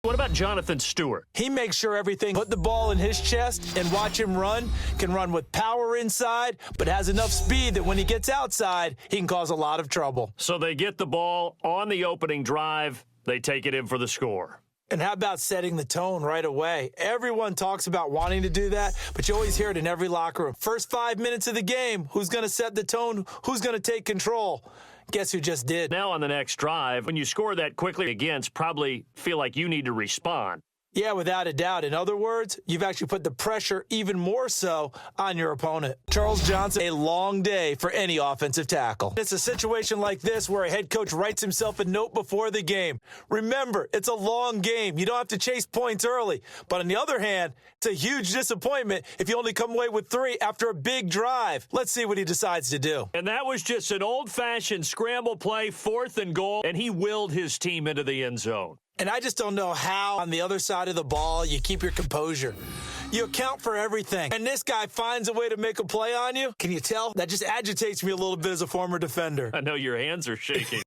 What about Jonathan Stewart? He makes sure everything, put the ball in his chest and watch him run. Can run with power inside, but has enough speed that when he gets outside, he can cause a lot of trouble. So they get the ball on the opening drive. They take it in for the score. And how about setting the tone right away? Everyone talks about wanting to do that, but you always hear it in every locker room. First 5 minutes of the game, who's going to set the tone? Who's going to take control? Guess who just did? Now on the next drive, when you score that quickly against, probably feel like you need to respond. Yeah, without a doubt. In other words, you've actually put the pressure even more so on your opponent. Charles Johnson, a long day for any offensive tackle. It's a situation like this where a head coach writes himself a note before the game. Remember, it's a long game. You don't have to chase points early. But on the other hand, it's a huge disappointment if you only come away with 3 after a big drive. Let's see what he decides to do. And that was just an old-fashioned scramble play, 4th and goal, and he willed his team into the end zone. And I just don't know how, on the other side of the ball, you keep your composure. You account for everything. And this guy finds a way to make a play on you. Can you tell? That just agitates me a little bit as a former defender. I know your hands are shaking.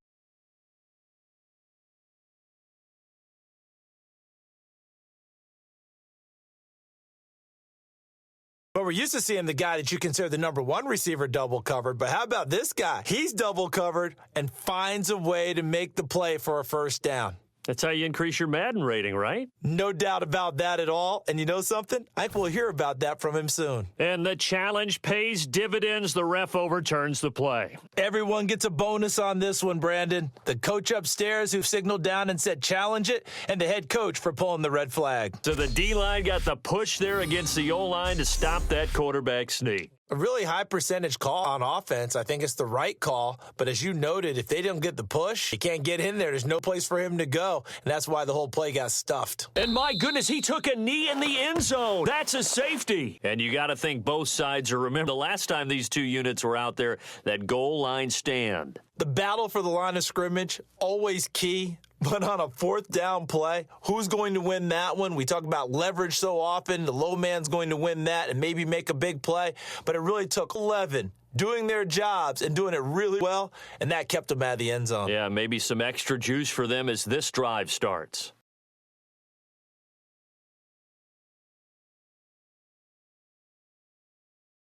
But we're used to seeing the guy that you consider the number 1 receiver double covered. But how about this guy? He's double covered and finds a way to make the play for a first down. That's how you increase your Madden rating, right? No doubt about that at all. And you know something? I think we'll hear about that from him soon. And the challenge pays dividends. The ref overturns the play. Everyone gets a bonus on this one, Brandon. The coach upstairs who signaled down and said challenge it, and the head coach for pulling the red flag. So the D-line got the push there against the O-line to stop that quarterback sneak. A really high percentage call on offense. I think it's the right call. But as you noted, if they don't get the push, he can't get in there. There's no place for him to go. And that's why the whole play got stuffed. And my goodness, he took a knee in the end zone. That's a safety. And you got to think both sides are, remember the last time these two units were out there, that goal line stand. The battle for the line of scrimmage, always key. But on a 4th down play, who's going to win that one? We talk about leverage so often. The low man's going to win that and maybe make a big play. But it really took 11 doing their jobs and doing it really well, and that kept them out of the end zone. Yeah, maybe some extra juice for them as this drive starts.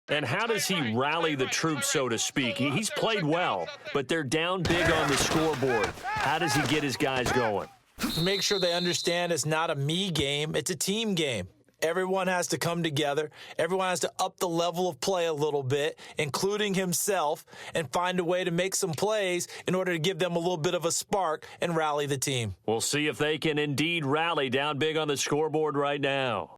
And how does he rally the troops, so to speak? He's played well, but they're down big on the scoreboard. How does he get his guys going? Make sure they understand it's not a me game, it's a team game. Everyone has to come together. Everyone has to up the level of play a little bit, including himself, and find a way to make some plays in order to give them a little bit of a spark and rally the team. We'll see if they can indeed rally down big on the scoreboard right now.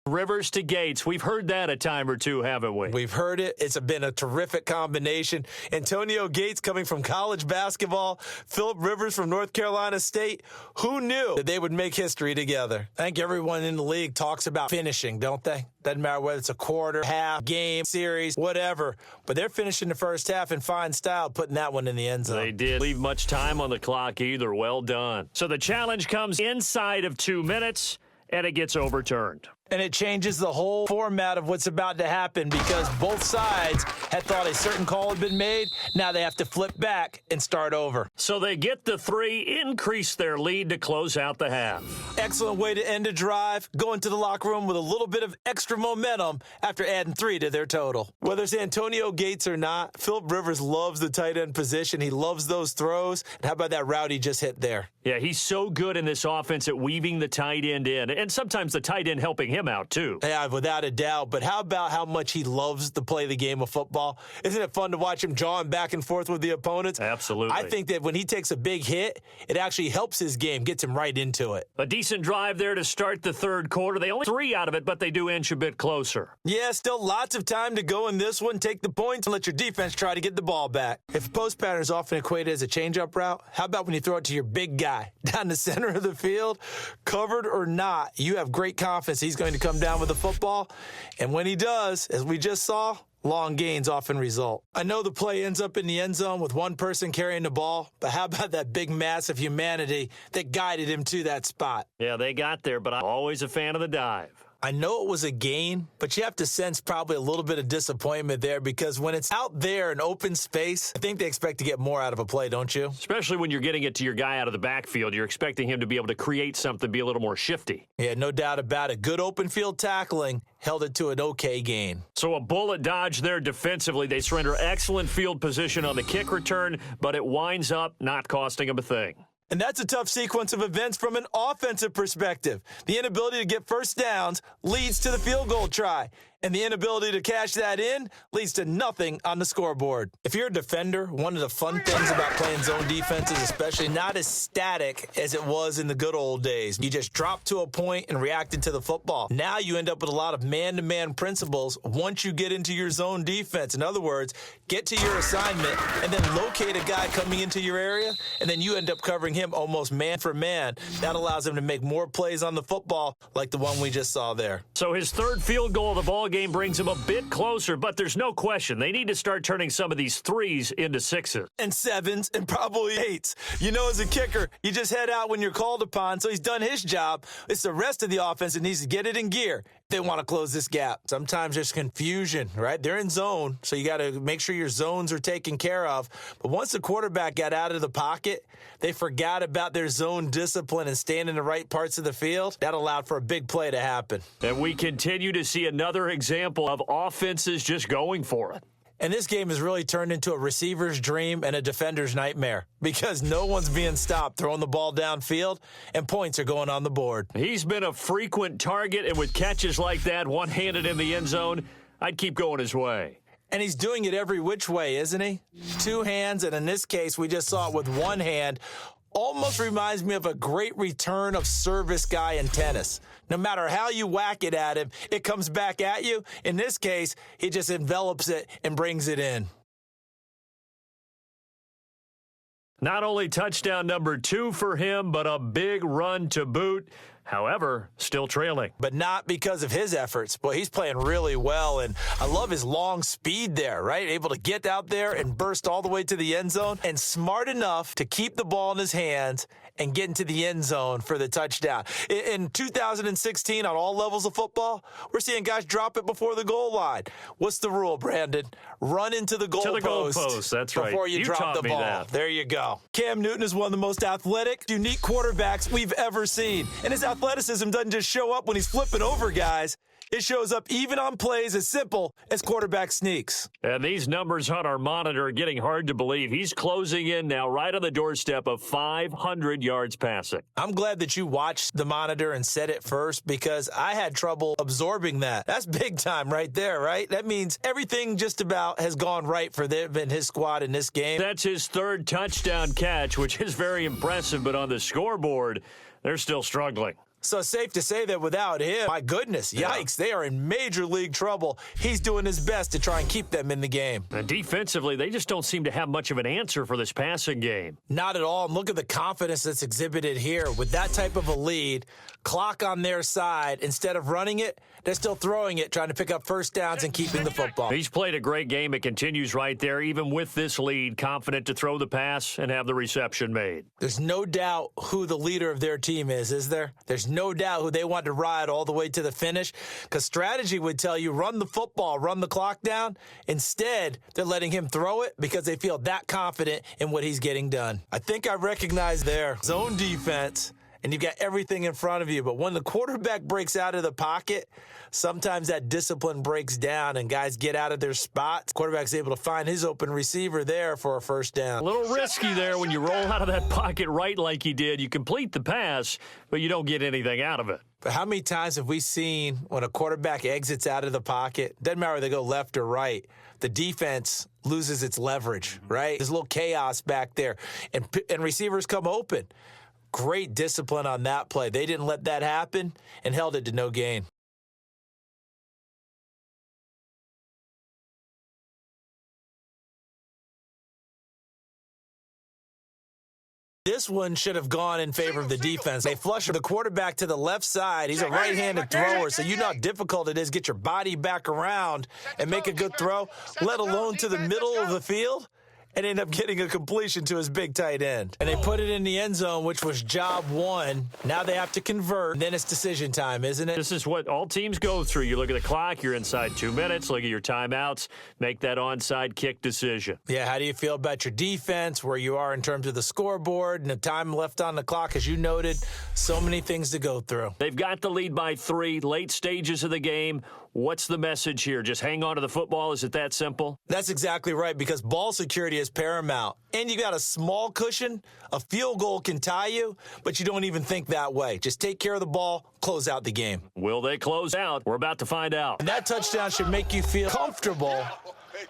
Rivers to Gates. We've heard that a time or two, haven't we? We've heard it. It's been a terrific combination. Antonio Gates coming from college basketball, Phillip Rivers from North Carolina State. Who knew that they would make history together? I think everyone in the league talks about finishing, don't they? Doesn't matter whether it's a quarter, half, game, series, whatever. But they're finishing the first half in fine style, putting that one in the end zone. They did leave much time on the clock either. Well done. So the challenge comes inside of 2 minutes, and it gets overturned. And it changes the whole format of what's about to happen because both sides had thought a certain call had been made. Now they have to flip back and start over. So they get the 3, increase their lead to close out the half. Excellent way to end a drive. Go into the locker room with a little bit of extra momentum after adding 3 to their total. Whether it's Antonio Gates or not, Phillip Rivers loves the tight end position. He loves those throws. And how about that route he just hit there? Yeah, he's so good in this offense at weaving the tight end in. And sometimes the tight end helping him out, too. Yeah, without a doubt. But how about how much he loves to play the game of football? Isn't it fun to watch him jawing back and forth with the opponents? Absolutely. I think that when he takes a big hit, it actually helps his game, gets him right into it. A decent drive there to start the third quarter. They only 3 out of it, but they do inch a bit closer. Yeah, still lots of time to go in this one. Take the points and let your defense try to get the ball back. If a post pattern is often equated as a change-up route, how about when you throw it to your big guy down the center of the field? Covered or not, you have great confidence he's going to come down with the football. And when he does, as we just saw, long gains often result. I know the play ends up in the end zone with one person carrying the ball, but how about that big mass of humanity that guided him to that spot? Yeah, they got there, but I'm always a fan of the dive. I know it was a gain, but you have to sense probably a little bit of disappointment there because when it's out there in open space, I think they expect to get more out of a play, don't you? Especially when you're getting it to your guy out of the backfield. You're expecting him to be able to create something, be a little more shifty. Yeah, no doubt about it. Good open field tackling held it to an okay gain. So a bullet dodge there defensively. They surrender excellent field position on the kick return, but it winds up not costing them a thing. And that's a tough sequence of events from an offensive perspective. The inability to get first downs leads to the field goal try, and the inability to cash that in leads to nothing on the scoreboard. If you're a defender, one of the fun things about playing zone defense is especially not as static as it was in the good old days. You just dropped to a point and reacted to the football. Now you end up with a lot of man-to-man principles once you get into your zone defense. In other words, get to your assignment and then locate a guy coming into your area, and then you end up covering him almost man for man. That allows him to make more plays on the football like the one we just saw there. So his third field goal of the ball game brings him a bit closer, but there's no question they need to start turning some of these threes into sixes. And sevens and probably eights. You know, as a kicker, you just head out when you're called upon, so he's done his job. It's the rest of the offense that needs to get it in gear if they want to close this gap. Sometimes there's confusion, right? They're in zone, so you got to make sure your zones are taken care of. But once the quarterback got out of the pocket, they forgot about their zone discipline and staying in the right parts of the field. That allowed for a big play to happen. And we continue to see another example of offenses just going for it. And this game has really turned into a receiver's dream and a defender's nightmare because no one's being stopped throwing the ball downfield, and points are going on the board. He's been a frequent target, and with catches like that, one-handed in the end zone, I'd keep going his way. And he's doing it every which way, isn't he? Two hands, and in this case, we just saw it with one hand. Almost reminds me of a great return of service guy in tennis. No matter how you whack it at him, it comes back at you. In this case, he just envelops it and brings it in. Not only touchdown number 2 for him, but a big run to boot. However, still trailing. But not because of his efforts. Boy, he's playing really well, and I love his long speed there, right? Able to get out there and burst all the way to the end zone, and smart enough to keep the ball in his hands and get into the end zone for the touchdown. In 2016, on all levels of football, we're seeing guys drop it before the goal line. What's the rule, Brandon? Run into the goal post. That's right. Before you drop the ball. That. There you go. Cam Newton is one of the most athletic, unique quarterbacks we've ever seen. And his athleticism doesn't just show up when he's flipping over guys. It shows up even on plays as simple as quarterback sneaks. And these numbers on our monitor are getting hard to believe. He's closing in now right on the doorstep of 500 yards passing. I'm glad that you watched the monitor and said it first because I had trouble absorbing that. That's big time right there, right? That means everything just about has gone right for them and his squad in this game. That's his third touchdown catch, which is very impressive, but on the scoreboard, they're still struggling. So it's safe to say that without him, my goodness, yikes, they are in major league trouble. He's doing his best to try and keep them in the game. And defensively, they just don't seem to have much of an answer for this passing game. Not at all. And look at the confidence that's exhibited here. With that type of a lead, clock on their side, instead of running it, they're still throwing it, trying to pick up first downs and keeping the football. He's played a great game. It continues right there, even with this lead, confident to throw the pass and have the reception made. There's no doubt who the leader of their team is there? There's no doubt who they want to ride all the way to the finish, because strategy would tell you run the football, run the clock down. Instead, they're letting him throw it because they feel that confident in what he's getting done. I think I recognize their zone defense, and you've got everything in front of you. But when the quarterback breaks out of the pocket, sometimes that discipline breaks down and guys get out of their spots. Quarterback's able to find his open receiver there for a first down. A little risky there when you roll out of that pocket right like he did. You complete the pass, but you don't get anything out of it. But how many times have we seen when a quarterback exits out of the pocket, doesn't matter whether they go left or right, the defense loses its leverage, right? There's a little chaos back there, and receivers come open. Great discipline on that play. They didn't let that happen and held it to no gain. This one should have gone in favor of the defense. They flush the quarterback to the left side. He's a right-handed thrower, so you know how difficult it is to get your body back around and make a good throw, let alone to the middle of the field. and end up getting a completion to his big tight end. And they put it in the end zone, which was job one. Now they have to convert. Then it's decision time, isn't it? This is what all teams go through. You look at the clock, you're inside 2 minutes, look at your timeouts, make that onside kick decision. Yeah, how do you feel about your defense, where you are in terms of the scoreboard and the time left on the clock? As you noted, so many things to go through. They've got the lead by 3, late stages of the game. What's the message here? Just hang on to the football? Is it that simple? That's exactly right, because ball security is paramount. And you got a small cushion. A field goal can tie you, but you don't even think that way. Just take care of the ball, close out the game. Will they close out? We're about to find out. And that touchdown should make you feel comfortable.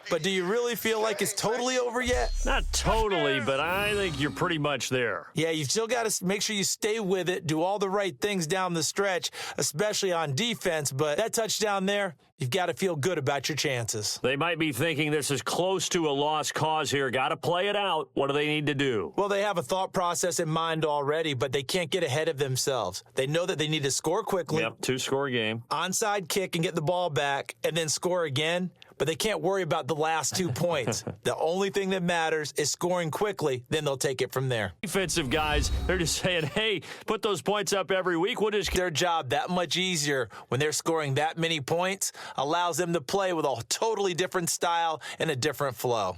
But do you really feel like it's totally over yet? Not totally, but I think you're pretty much there. Yeah, you've still got to make sure you stay with it, do all the right things down the stretch, especially on defense. But that touchdown there, you've got to feel good about your chances. They might be thinking this is close to a lost cause here. Got to play it out. What do they need to do? Well, they have a thought process in mind already, but they can't get ahead of themselves. They know that they need to score quickly. Yep, 2-score game. Onside kick and get the ball back, and then score again. But they can't worry about the last 2 points. The only thing that matters is scoring quickly, then they'll take it from there. Defensive guys, they're just saying, hey, put those points up every week. We'll just Their job that much easier when they're scoring that many points allows them to play with a totally different style and a different flow.